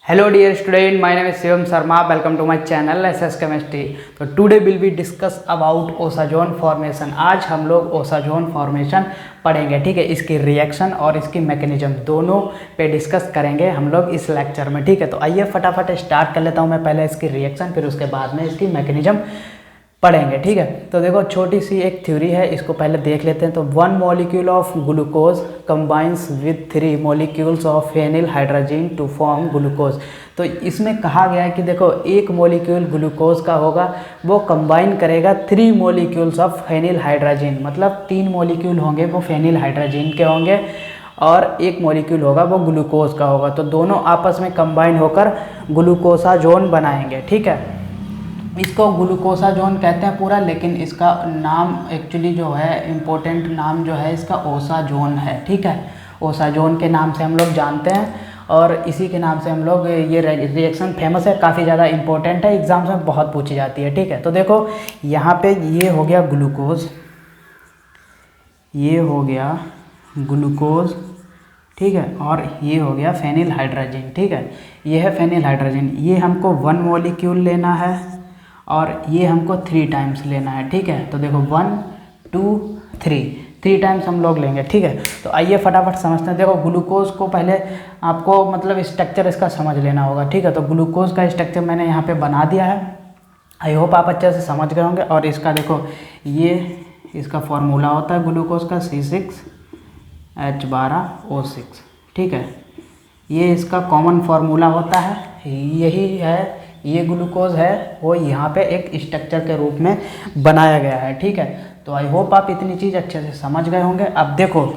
Hello dear student, my name is Shivam Sharma. Welcome to my channel SS Chemistry. तो today will be discuss about osazone formation. आज हम लोग osazone formation पढ़ेंगे, ठीक है। इसकी रिएक्शन और इसकी मैकेनिज्म दोनों पे डिस्कस करेंगे हम लोग इस लेक्चर में, ठीक है। तो आइए फटाफट स्टार्ट कर लेता हूँ मैं, पहले इसकी रिएक्शन फिर उसके बाद में इसकी मैकेनिज्म पढ़ेंगे, ठीक है। तो देखो छोटी सी एक थ्योरी है, इसको पहले देख लेते हैं। तो 1 molecule of glucose combines with 3 molecules of phenyl hydrogen to form glucose. तो इसमें कहा गया है कि देखो एक मॉलिक्यूल ग्लूकोज का होगा, वो कंबाइन करेगा 3 मॉलिक्यूल्स ऑफ फेनिल हाइड्रोजन, मतलब 3 मॉलिक्यूल होंगे वो फेनिल हाइड्रोजन के होंगे और एक मॉलिक्यूल होगा वो ग्लूकोज का होगा। तो दोनों आपस में कंबाइन होकर ग्लूकोसाजोन बनाएंगे, ठीक है। इसको ग्लूकोसाजोन कहते हैं पूरा, लेकिन इसका नाम एक्चुअली जो है इम्पोर्टेंट नाम जो है इसका ओसाजोन है, ठीक है। ओसाजोन के नाम से हम लोग जानते हैं और इसी के नाम से हम लोग ये रिएक्शन फेमस है, काफ़ी ज़्यादा इंपॉर्टेंट है, एग्जाम्स में बहुत पूछी जाती है, ठीक है। तो देखो यहाँ पे ये हो गया ग्लूकोज, ये हो गया ग्लूकोज, ठीक है, और ये हो गया फेनिल हाइड्रोजन, ठीक है। ये है फेनिल हाइड्रोजन, ये हमको 1 मॉलिक्यूल लेना है और ये हमको 3 टाइम्स लेना है, ठीक है। तो देखो 1 2 3 टाइम्स हम लोग लेंगे, ठीक है। तो आइए फटाफट समझते हैं। देखो ग्लूकोज को पहले आपको मतलब स्ट्रक्चर इसका समझ लेना होगा, ठीक है। तो ग्लूकोज का स्ट्रक्चर मैंने यहाँ पे बना दिया है, आई होप आप अच्छे से समझ गए होंगे। और इसका देखो ये इसका फॉर्मूला होता है ग्लूकोज का C6H12O6, ठीक है। ये इसका कॉमन फार्मूला होता है, यही है, ये ग्लूकोज है वो यहाँ पे एक स्ट्रक्चर के रूप में बनाया गया है, ठीक है। तो आई होप आप इतनी चीज़ अच्छे से समझ गए होंगे। अब देखो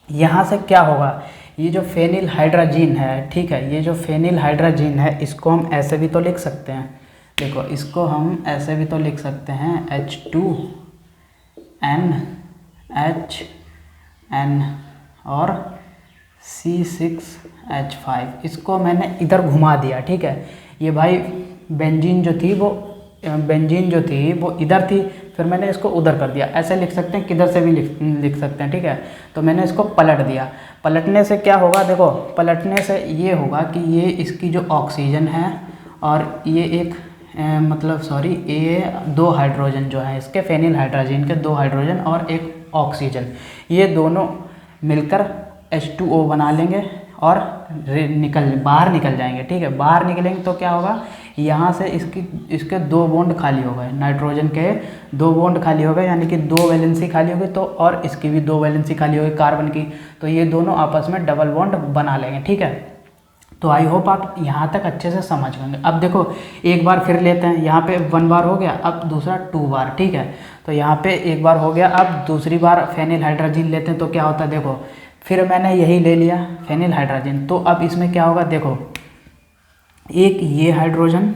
यहाँ से क्या होगा, ये जो फेनिल हाइड्रोजन है, ठीक है, ये जो फेनिल हाइड्रोजन है इसको हम ऐसे भी तो लिख सकते हैं। देखो इसको हम ऐसे भी तो लिख सकते हैं H2NHN और C6H5, इसको मैंने इधर घुमा दिया, ठीक है। ये भाई बेंजीन जो थी वो इधर थी, फिर मैंने इसको उधर कर दिया, ऐसे लिख सकते हैं, किधर से भी लिख सकते हैं, ठीक है। तो मैंने इसको पलट दिया, पलटने से क्या होगा, देखो पलटने से ये होगा कि ये इसकी जो ऑक्सीजन है और ये एक ये 2 हाइड्रोजन जो है इसके फेनिल हाइड्रोजन के 2 हाइड्रोजन और एक ऑक्सीजन, ये दोनों मिलकर H2O बना लेंगे और बाहर निकल जाएंगे, ठीक है। बाहर निकलेंगे तो क्या होगा, यहाँ से इसके 2 बॉन्ड खाली हो गए, नाइट्रोजन के 2 बॉन्ड खाली हो गए, यानी कि 2 वैलेंसी खाली हो गई, तो और इसकी भी 2 वैलेंसी खाली हो गई कार्बन की, तो ये दोनों आपस में डबल बॉन्ड बना लेंगे, ठीक है। तो आई होप आप यहाँ तक अच्छे से समझ गए। अब देखो एक बार फिर लेते हैं, यहाँ पे 1 बार हो गया, अब दूसरा 2 बार, ठीक है। तो यहाँ पे 1 बार हो गया, अब दूसरी बार फेनिल हाइड्रोजन लेते हैं तो क्या होता है, देखो फिर मैंने यही ले लिया फेनिल हाइड्रोजन। तो अब इसमें क्या होगा, देखो एक ये हाइड्रोजन,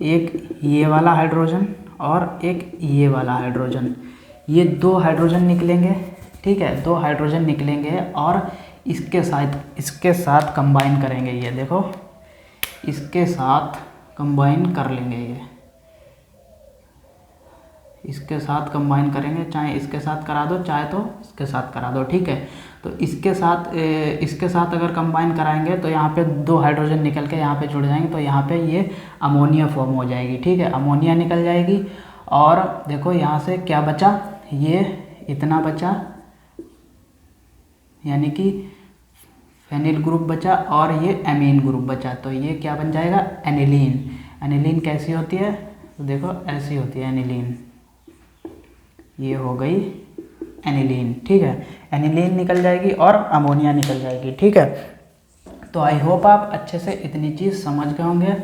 एक ये वाला हाइड्रोजन और एक ये वाला हाइड्रोजन, ये 2 हाइड्रोजन निकलेंगे, ठीक है, 2 हाइड्रोजन निकलेंगे और इसके साथ कंबाइन करेंगे, ये देखो इसके साथ कंबाइन कर लेंगे, ये इसके साथ कंबाइन करेंगे, चाहे इसके साथ करा दो चाहे तो इसके साथ करा दो, ठीक है। तो इसके साथ अगर कंबाइन कराएंगे तो यहाँ पे 2 हाइड्रोजन निकल के यहाँ पे जुड़ जाएंगे, तो यहाँ पे ये अमोनिया फॉर्म हो जाएगी, ठीक है, अमोनिया निकल जाएगी। और देखो यहाँ से क्या बचा, ये इतना बचा, यानी कि फेनिल ग्रुप बचा और ये एमीन ग्रुप बचा, तो ये क्या बन जाएगा, एनिलीन। एनिलीन कैसी होती है, तो देखो ऐसी होती है एनिलीन, ये हो गई एनिलीन, ठीक है। एनिलीन निकल जाएगी और अमोनिया निकल जाएगी, ठीक है। तो आई होप आप अच्छे से इतनी चीज़ समझ गए होंगे।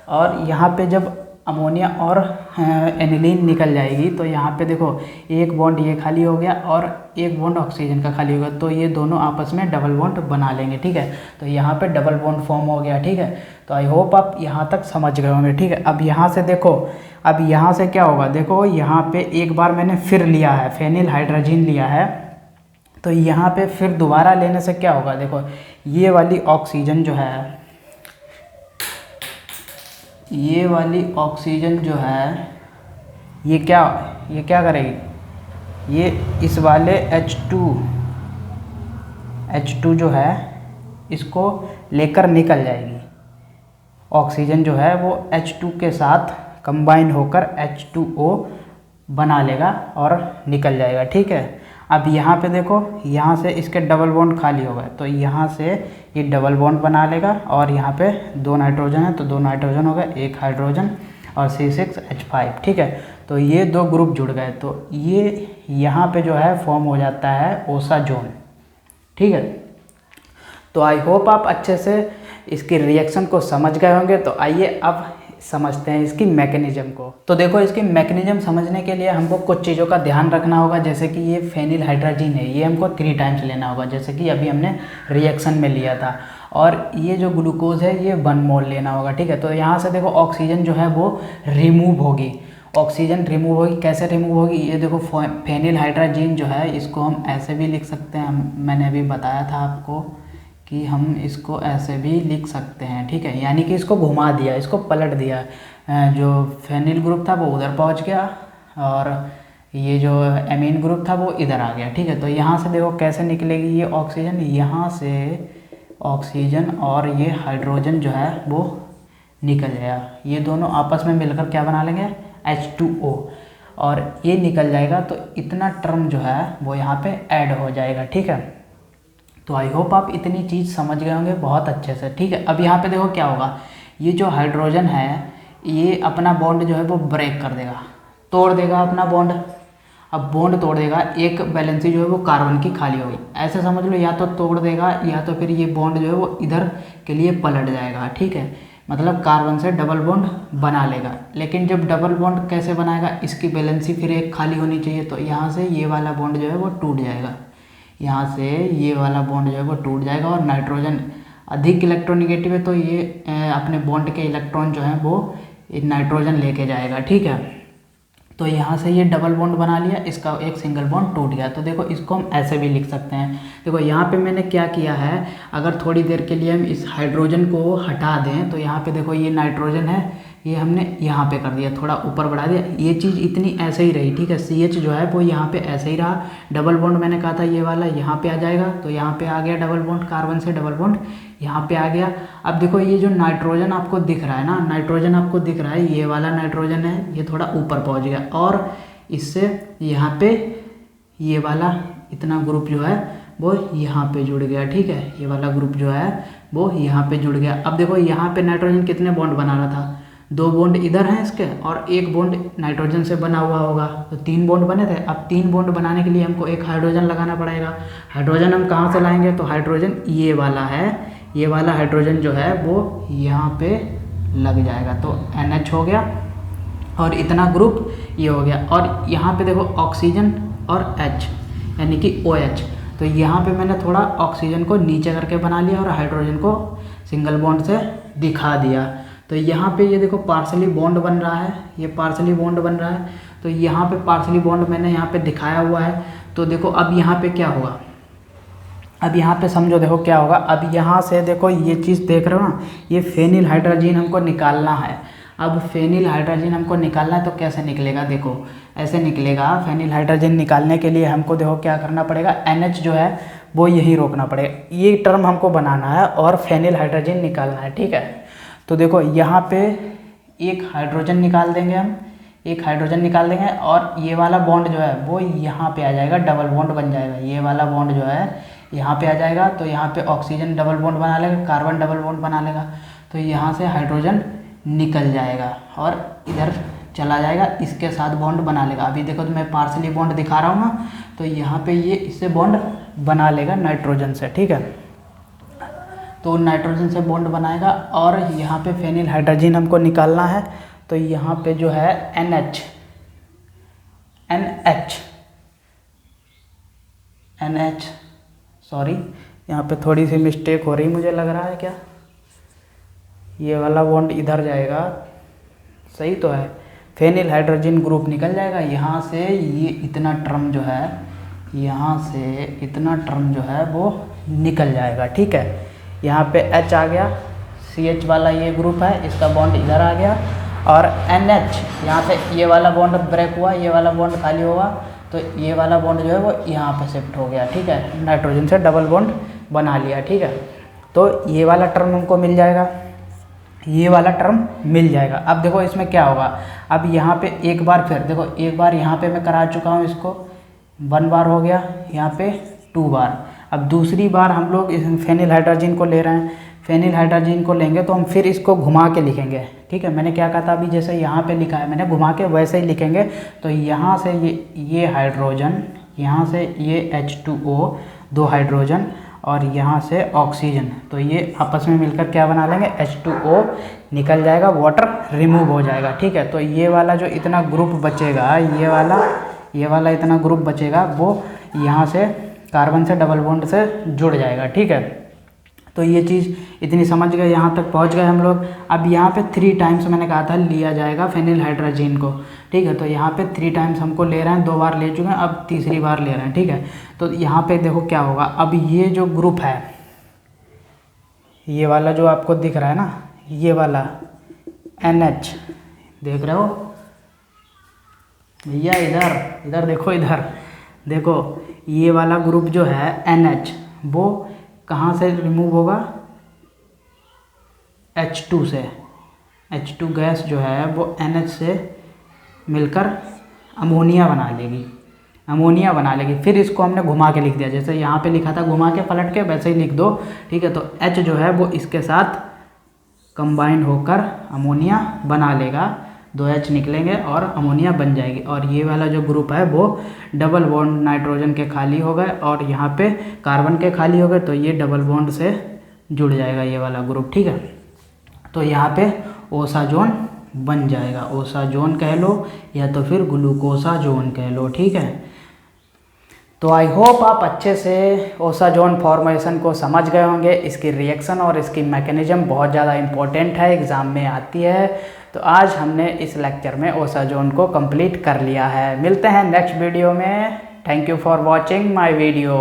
और यहाँ पे जब अमोनिया और एनिलीन निकल जाएगी तो यहाँ पे देखो एक बॉन्ड ये खाली हो गया और एक बॉन्ड ऑक्सीजन का खाली हो गया, तो ये दोनों आपस में डबल बॉन्ड बना लेंगे, ठीक है। तो यहाँ पे डबल बॉन्ड फॉर्म हो गया, ठीक है। तो आई होप आप यहाँ तक समझ गए होंगे, ठीक है। अब यहाँ से देखो, अब यहाँ से क्या होगा, देखो यहाँ पे एक बार मैंने फिर लिया है फेनिल हाइड्रोजन लिया है, तो यहाँ पे फिर दोबारा लेने से क्या होगा, देखो ये वाली ऑक्सीजन जो है, ये वाली ऑक्सीजन जो है ये क्या करेगी, ये इस वाले H2 जो है इसको लेकर निकल जाएगी। ऑक्सीजन जो है वो H2 के साथ कंबाइन होकर H2O बना लेगा और निकल जाएगा, ठीक है। अब यहाँ पे देखो, यहाँ से इसके डबल बॉन्ड खाली हो गए, तो यहाँ से ये डबल बॉन्ड बना लेगा और यहाँ पे 2 नाइट्रोजन है तो 2 नाइट्रोजन हो गए, 1 हाइड्रोजन और C6H5, ठीक है। तो ये 2 ग्रुप जुड़ गए, तो ये यहाँ पे जो है फॉर्म हो जाता है ओसाजोन, ठीक है। तो आई होप आप अच्छे से इसकी रिएक्शन को समझ गए होंगे। तो आइए अब समझते हैं इसकी मैकेनिज्म को। तो देखो, इसकी मैकेनिज्म समझने के लिए हमको कुछ चीज़ों का ध्यान रखना होगा, जैसे कि ये फेनिल हाइड्राजीन है, ये हमको 3 टाइम्स लेना होगा, जैसे कि अभी हमने रिएक्शन में लिया था। और ये जो ग्लूकोज है ये 1 मोल लेना होगा, ठीक है। तो यहाँ से देखो ऑक्सीजन जो है वो रिमूव होगी, ऑक्सीजन रिमूव होगी। कैसे रिमूव होगी, ये देखो फेनिल हाइड्राजीन जो है इसको हम ऐसे भी लिख सकते हैं, मैंने अभी बताया था आपको कि हम इसको ऐसे भी लिख सकते हैं, ठीक है। यानी कि इसको घुमा दिया, इसको पलट दिया, जो फेनिल ग्रुप था वो उधर पहुंच गया और ये जो एमीन ग्रुप था वो इधर आ गया, ठीक है। तो यहाँ से देखो कैसे निकलेगी ये ऑक्सीजन, यहाँ से ऑक्सीजन और ये हाइड्रोजन जो है वो निकल जाएगा, ये दोनों आपस में मिलकर क्या बना लेंगे, H2O, और ये निकल जाएगा। तो इतना टर्म जो है वो यहाँ पे ऐड हो जाएगा, ठीक है। तो आई होप आप इतनी चीज़ समझ गए होंगे बहुत अच्छे से, ठीक है। अब यहाँ पे देखो क्या होगा, ये जो हाइड्रोजन है ये अपना बॉन्ड जो है वो ब्रेक कर देगा, तोड़ देगा अपना बॉन्ड। अब बॉन्ड तोड़ देगा, एक वैलेंसी जो है वो कार्बन की खाली होगी, ऐसे समझ लो, या तो तोड़ देगा या तो फिर ये बॉन्ड जो है वो इधर के लिए पलट जाएगा, ठीक है। मतलब कार्बन से डबल बॉन्ड बना लेगा। लेकिन जब डबल बॉन्ड कैसे बनाएगा, इसकी वैलेंसी फिर एक खाली होनी चाहिए, तो यहाँ से ये वाला बॉन्ड जो है वो टूट जाएगा, यहाँ से ये वाला बॉन्ड जो है वो टूट जाएगा और नाइट्रोजन अधिक इलेक्ट्रोनिगेटिव है तो ये अपने बॉन्ड के इलेक्ट्रॉन जो है वो नाइट्रोजन लेके जाएगा, ठीक है। तो यहाँ से ये डबल बॉन्ड बना लिया, इसका एक सिंगल बॉन्ड टूट गया। तो देखो इसको हम ऐसे भी लिख सकते हैं। देखो यहाँ पे मैंने क्या किया है, अगर थोड़ी देर के लिए हम इस हाइड्रोजन को हटा दें तो यहाँ पे देखो ये नाइट्रोजन है, ये हमने यहाँ पे कर दिया, थोड़ा ऊपर बढ़ा दिया, ये चीज़ इतनी ऐसे ही रही, ठीक है। CH जो है वो यहाँ पे ऐसे ही रहा, डबल बॉन्ड मैंने कहा था ये वाला यहाँ पे आ जाएगा, तो यहाँ पे आ गया डबल बॉन्ड, कार्बन से डबल बॉन्ड यहाँ पे आ गया। अब देखो ये जो नाइट्रोजन आपको दिख रहा है ना, नाइट्रोजन आपको दिख रहा है, ये वाला नाइट्रोजन है, ये थोड़ा ऊपर पहुँच गया और इससे यहाँ पे ये वाला इतना ग्रुप जो है वो यहाँ पे जुड़ गया, ठीक है। ये वाला ग्रुप जो है वो यहाँ पे जुड़ गया। अब देखो यहाँ पे नाइट्रोजन कितने बॉन्ड बना रहा था, 2 बॉन्ड इधर हैं इसके और 1 बॉन्ड नाइट्रोजन से बना हुआ होगा, तो 3 बॉन्ड बने थे। अब 3 बॉन्ड बनाने के लिए हमको एक हाइड्रोजन लगाना पड़ेगा। हाइड्रोजन हम कहाँ से लाएंगे, तो हाइड्रोजन ये वाला है, ये वाला हाइड्रोजन जो है वो यहाँ पे लग जाएगा, तो NH हो गया और इतना ग्रुप ये हो गया। और यहाँ पे देखो ऑक्सीजन और H यानी कि OH, तो यहाँ पे मैंने थोड़ा ऑक्सीजन को नीचे करके बना लिया और हाइड्रोजन को सिंगल बॉन्ड से दिखा दिया। तो यहाँ पे ये देखो पार्सली बॉन्ड बन रहा है, ये पार्सली बॉन्ड बन रहा है, तो यहाँ पे पार्सली बॉन्ड मैंने यहाँ पे दिखाया हुआ है। तो देखो अब यहाँ पे क्या होगा, अब यहाँ पे समझो देखो क्या होगा। अब यहाँ से देखो ये चीज़ देख रहे हो ना, ये फेनिल हाइड्रोजीन हमको निकालना है। अब फेनिल हाइड्रोजन हमको निकालना है तो कैसे निकलेगा, देखो ऐसे निकलेगा। फेनिल हाइड्रोजन निकालने के लिए हमको देखो क्या करना पड़ेगा, NH जो है वो यही रोकना पड़ेगा, ये टर्म हमको बनाना है और फेनिल हाइड्रोजन निकालना है, ठीक है। तो देखो यहाँ पे एक हाइड्रोजन निकाल देंगे हम, एक हाइड्रोजन निकाल देंगे और ये वाला बॉन्ड जो है वो यहाँ पे आ जाएगा, डबल बॉन्ड बन जाएगा। ये वाला बॉन्ड जो है यहाँ पे आ जाएगा, तो यहाँ पे ऑक्सीजन डबल बॉन्ड बना लेगा, कार्बन डबल बॉन्ड बना लेगा, तो यहाँ से हाइड्रोजन निकल जाएगा और इधर चला जाएगा, इसके साथ बॉन्ड बना लेगा। अभी देखो तो मैं पार्सली बॉन्ड दिखा रहा हूँ ना, तो यहाँ पे ये इससे बॉन्ड बना लेगा नाइट्रोजन से, ठीक है। तो नाइट्रोजन से बॉन्ड बनाएगा और यहाँ पे फेनिल हाइड्रोजन हमको निकालना है, तो यहाँ पे जो है NH सॉरी यहाँ पे थोड़ी सी मिस्टेक हो रही मुझे लग रहा है, क्या ये वाला बॉन्ड इधर जाएगा, सही तो है, फेनिल हाइड्रोजन ग्रुप निकल जाएगा। यहाँ से ये इतना टर्म जो है, यहाँ से इतना टर्म जो है वो निकल जाएगा, ठीक है। यहाँ पे H आ गया, CH वाला ये ग्रुप है, इसका बॉन्ड इधर आ गया और NH यहाँ पे ये वाला बॉन्ड ब्रेक हुआ, ये वाला बॉन्ड खाली होगा, तो ये वाला बॉन्ड जो है वो यहाँ पे शिफ्ट हो गया, ठीक है। नाइट्रोजन से डबल बॉन्ड बना लिया, ठीक है। तो तो ये वाला टर्म हमको मिल जाएगा, ये वाला टर्म मिल जाएगा। अब देखो इसमें क्या होगा, अब यहाँ पे एक बार फिर देखो, एक बार यहाँ पे मैं करा चुका हूँ इसको, 1 बार हो गया, यहाँ पे 2 बार। अब दूसरी बार हम लोग इस फेनिल हाइड्रोजन को ले रहे हैं, फेनिल हाइड्रोजन को लेंगे तो हम फिर इसको घुमा के लिखेंगे, ठीक है। मैंने क्या कहा था अभी, जैसे यहाँ पे लिखा है मैंने घुमा के, वैसे ही लिखेंगे। तो यहाँ से ये हाइड्रोजन, यहाँ से ये H2O 2 हाइड्रोजन, और यहाँ से ऑक्सीजन, तो ये आपस में मिलकर क्या बना लेंगे, H2O निकल जाएगा, वाटर रिमूव हो जाएगा, ठीक है। तो ये वाला जो इतना ग्रुप बचेगा, ये वाला इतना ग्रुप बचेगा, वो यहाँ से कार्बन से डबल बॉन्ड से जुड़ जाएगा, ठीक है। तो ये चीज़ इतनी समझ गए, यहाँ तक पहुँच गए हम लोग। अब यहाँ पे 3 टाइम्स मैंने कहा था लिया जाएगा फेनिल हाइड्रोजन को, ठीक है। तो यहाँ पे 3 टाइम्स हमको ले रहे हैं, 2 बार ले चुके हैं, अब तीसरी बार ले रहे हैं, ठीक है। तो यहाँ पे देखो क्या होगा, अब ये जो ग्रुप है, ये वाला जो आपको दिख रहा है ना, ये वाला NH देख रहे हो भैया, इधर देखो, इधर देखो, ये वाला ग्रुप जो है NH, वो कहाँ से रिमूव होगा, H2 से। H2 गैस जो है वो NH से मिलकर अमोनिया बना लेगी, फिर इसको हमने घुमा के लिख दिया, जैसे यहाँ पे लिखा था घुमा के पलट के, वैसे ही लिख दो, ठीक है। तो H जो है वो इसके साथ कंबाइंड होकर अमोनिया बना लेगा, 2H निकलेंगे और अमोनिया बन जाएगी। और ये वाला जो ग्रुप है वो डबल बॉन्ड नाइट्रोजन के खाली हो गए और यहाँ पे कार्बन के खाली हो गए, तो ये डबल बॉन्ड से जुड़ जाएगा ये वाला ग्रुप, ठीक है। तो यहाँ पे ओसाजोन बन जाएगा, ओसाजोन कह लो या तो फिर ग्लूकोसाजोन कह लो, ठीक है। तो आई होप आप अच्छे से ओसाजोन फॉर्मेशन को समझ गए होंगे। इसकी रिएक्शन और इसकी मैकेनिज्म बहुत ज़्यादा इम्पोर्टेंट है, एग्ज़ाम में आती है। तो आज हमने इस लेक्चर में ओसाजोन को कंप्लीट कर लिया है। मिलते हैं नेक्स्ट वीडियो में। Thank you for watching my video.